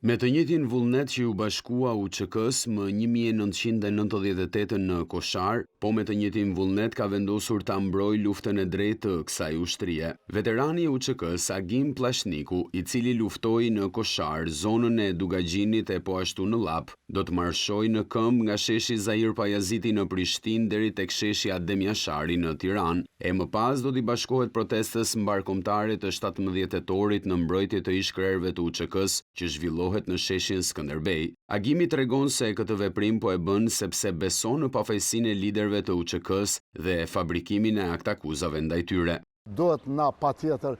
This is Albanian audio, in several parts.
Me të njëjtin vullnet që u bashkua UÇK-s më 1998 në Koshar, po me të njëjtin vullnet ka vendosur ta mbrojë luftën e drejtë të kësaj ushtrie. Veterani i UÇK-s Agim Pllashniku, i cili luftoi në Koshar, zonën e Dugagjinit e po ashtu në Llap, do të marshojë në këmbë nga sheshi Zahir Pajaziti në Prishtinë deri tek sheshi Adem Jashari në Tiranë, e më pas do t'i bashkohet protestës mbarkombëtare të 17 tetorit në mbrojtje të ish-krerëve të UÇK-s që zhvillohet në sheshin Skënderbej. Agimi tregon se këtë veprim po e bën sepse beson në pafajësinë e liderëve të UÇK-s dhe fabrikimin e aktakuzave ndaj tyre. Duhet na patjetër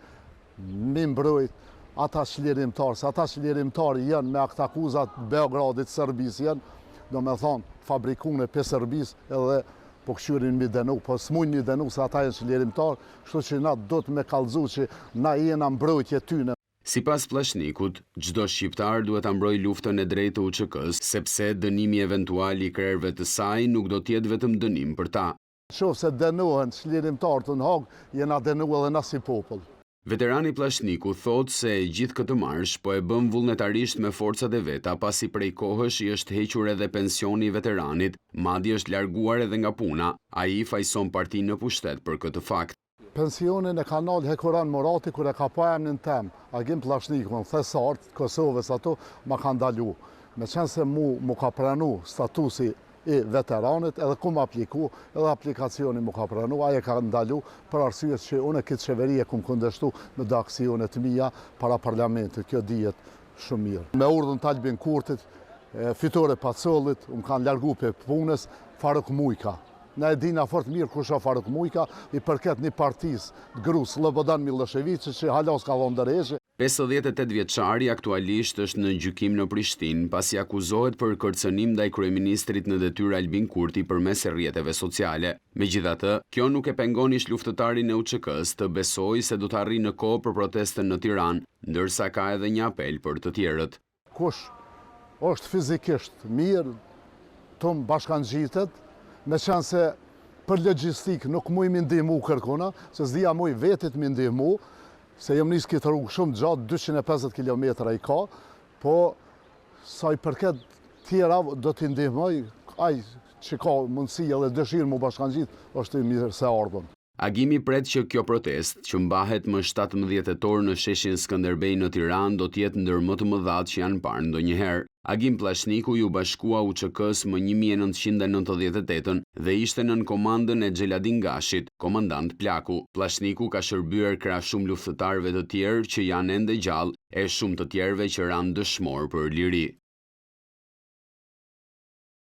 mi mbrojt ata çlirimtarë, se ata çlirimtarë janë me aktakuzat Beogradit, Serbisë janë, do me thonë, fabrikune për Serbisë edhe po këshyrin mi denu, po s'mujnë mi denu se ata janë çlirimtarë, kështu që na do të me kallëzu që na jena mbrojtje tyne. Sipas Pllashnikut, çdo shqiptar duhet ta mbrojë luftën e drejtë të UÇK-s, sepse dënimi eventual i krerëve të saj nuk do të jetë vetëm dënim për ta. Nëse dënohen çlirimtarët në Hag, jena dënu edhe na si popull. Veterani Pllashniku thotë se gjithë këtë marsh po e bën vullnetarisht me forcat e veta, pasi prej kohësh i është hequr edhe pensioni i veteranit, madje është larguar edhe nga puna. Ai fajson partinë në pushtet për këtë fakt. Pensionin e kanal Hekuran Morati, kur e ka pa emrin tem, Agim Pllashniku, thesart Kosovës ato, ma ka ndalu. Me qenë se mu ka pranu statusi i veteranit, edhe ku më apliku, edhe aplikacioni mu ka pranu, aje ka ndalu për arsyet që unë këtë qeverie ku më kundështu me do aksionet mija para parlamentit, kjo dijet shumë mirë. Me urdhën të Albin Kurtit, fitore Pacollit, më kanë largu për punës Faruk Mujka. Ne e dina fort mirë kush është Faruk Mujka, i përket një partis gru Slobodan Milošević që halas ka dhënë ndërheshe. 58 vjeçari aktualisht është në gjykim në Prishtinë, pasi akuzohet për kërcënim ndaj kryeministrit në detyrë Albin Kurti përmes rrjeteve sociale. Megjithatë, kjo nuk e pengon ish luftëtarin e UÇK-s të besojë se do të arrijë në kohë për protestën në Tiranë, ndërsa ka edhe një apel për të tjerët. Kush është fizikisht mirë, të bashkangjitet, me qenë se për logjistik nuk muj mi ndihmu kërkona, se s'dija muj vetit mi ndihmu, se jem njës këtë rrugë shumë gjatë, 250 km i ka, po sa i përket tjera do t'i ndihmoj, aj që ka mundësi edhe dëshirë mu bashkangjit, është i mirë se ardhën. Agimi pret që kjo protest, që mbahet më 17 tetor në sheshin Skënderbej në Tiranë, do t'jetë ndër më të mëdhat që janë parë ndonjëherë. Agim Pllashniku ju bashkua UÇK-s më 1998 dhe ishte nën komandën e Xheladin Gashit, komandant Plaku. Pllashniku ka shërbyer krah shumë luftëtarëve të tjerë që janë ende gjallë, e shumë të tjerëve që ranë dëshmor për liri.